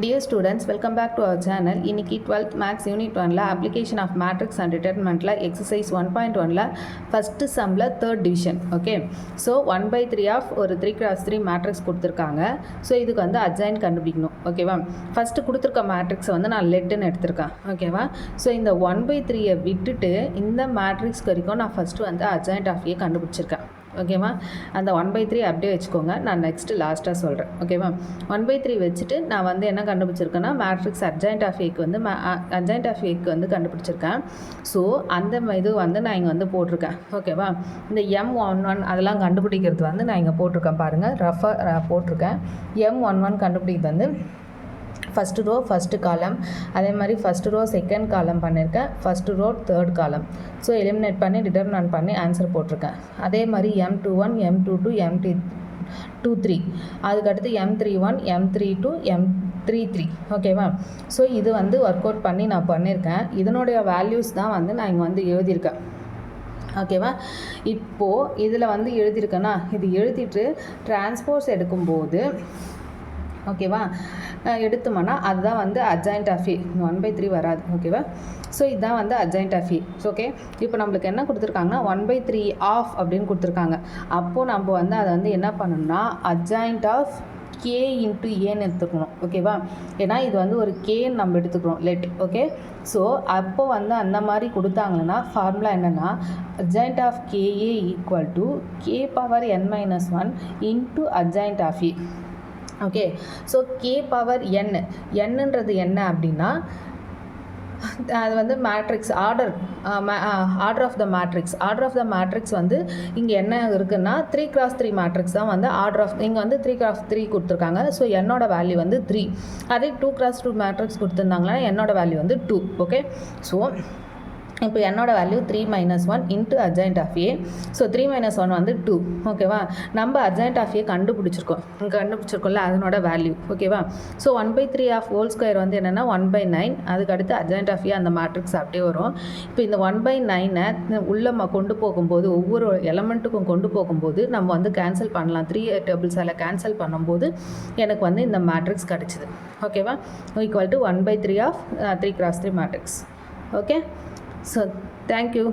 Dear students, welcome back to our channel. இன்னைக்கு 12th Maths Unit 1ல application of matrix and determinantல exercise 1.1ல first sumல third division. Okay. So 1/3 of ஒரு 3x3 matrix கொடுத்திருக்காங்க. So இதுக்கு வந்து adjoint கண்டுபிடிக்கணும். ஓகேவா? First கொடுத்திருக்க மேட்ரிக்ஸை வந்து நான் லெட்னு எடுத்திருக்கேன். ஓகேவா? ஸோ இந்த 1/3 விட்டுட்டு இந்த மேட்ரிக்ஸ் வரைக்கும் நான் ஃபர்ஸ்ட் வந்து adjoint of A கண்டுபிடிச்சிருக்கேன். ஓகேவா? அந்த 1/3 அப்படியே வச்சுக்கோங்க. நான் நெக்ஸ்ட்டு லாஸ்ட்டாக சொல்கிறேன். ஓகேவா? 1/3 வச்சுட்டு நான் வந்து என்ன கண்டுபிடிச்சிருக்கேன்னா மேட்ரிக்ஸ் adjoint of Aக்கு வந்து adjoint of Aக்கு வந்து கண்டுபிடிச்சிருக்கேன். ஸோ அந்த இது வந்து நான் இங்கே வந்து போட்டிருக்கேன். ஓகேவா? இந்த M11 அதெல்லாம் கண்டுபிடிக்கிறது வந்து நான் இங்கே போட்டிருக்கேன் பாருங்கள். ரஃபாக போட்டிருக்கேன். M11 கண்டுபிடிக்கிறது வந்து ஃபஸ்ட்டு ரோ ஃபஸ்ட்டு காலம், அதே மாதிரி ஃபஸ்ட்டு ரோ செகண்ட் காலம் பண்ணியிருக்கேன், first row third column. So eliminate பண்ணி டிட்டர்மினன்ட் பண்ணி ஆன்சர் போட்டிருக்கேன். அதே மாதிரி M21 M22 M23 அதுக்கடுத்து M31 M32 M33. ஓகேவா? ஸோ இது வந்து ஒர்க் அவுட் பண்ணி நான் பண்ணியிருக்கேன். இதனுடைய வேல்யூஸ் தான் வந்து நான் இங்கே வந்து எழுதியிருக்கேன். ஓகேவா? இப்போது இதில் வந்து எழுதியிருக்கேன்னா இது எழுதிட்டு டிரான்ஸ்போஸ் எடுக்கும்போது ஓகேவா எடுத்தோம்னா அதுதான் வந்து adjoint of A. 1/3 வராது. ஓகேவா? ஸோ இதுதான் வந்து adjoint of A. ஓகே, இப்போ நம்மளுக்கு என்ன கொடுத்துருக்காங்கன்னா 1/3 ஆஃப் அப்படின்னு கொடுத்துருக்காங்க. அப்போது நம்ம வந்து அதை வந்து என்ன பண்ணணும்னா adjoint of K into Aன்னு எடுத்துக்கணும். ஓகேவா? ஏன்னா இது வந்து ஒரு Kன்னு நம்ம எடுத்துக்கிறோம் லெட். ஓகே, ஸோ அப்போ வந்து அந்த மாதிரி கொடுத்தாங்கன்னா ஃபார்முலா என்னென்னா adjoint of KA equal to K power n-1 into adjoint of A. Okay, so K power என்னன்றது என்ன அப்படின்னா அது வந்து matrix order of the matrix வந்து இங்கே என்ன இருக்குன்னா 3x3 மேட்ரிக்ஸ் தான் வந்து ஆர்டர் ஆஃப். இங்கே வந்து 3x3 கொடுத்துருக்காங்க. ஸோ என்னோட வேல்யூ வந்து 3. அதே 2x2 மேட்ரிக்ஸ் கொடுத்துருந்தாங்கன்னா என்னோட வேல்யூ வந்து 2. ஓகே, ஸோ இப்போ என்னோட value 3 - 1 into adjoint of A. So 3 - 1 வந்து 2. ஓகேவா? நம்ம adjoint of A கண்டுபிடிச்சிருக்கோம்ல அதனோட வேல்யூ. ஓகேவா? ஸோ 1/3 ஆஃப் ஹோல் ஸ்கொயர் வந்து என்னென்னா 1/9. அதுக்கடுத்து adjoint of A அந்த மேட்ரிக்ஸ் அப்படியே வரும். இப்போ இந்த 1/9 உள்ளே கொண்டு போகும்போது ஒவ்வொரு எலமெண்ட்டுக்கும் கொண்டு போகும்போது நம்ம வந்து கேன்சல் பண்ணலாம். 3 டேபிள்ஸால் கேன்சல் பண்ணும்போது எனக்கு வந்து இந்த மேட்ரிக்ஸ் கிடச்சிது. ஓகேவா? Equal to 1/3 of 3x3 matrix. Okay, so thank you.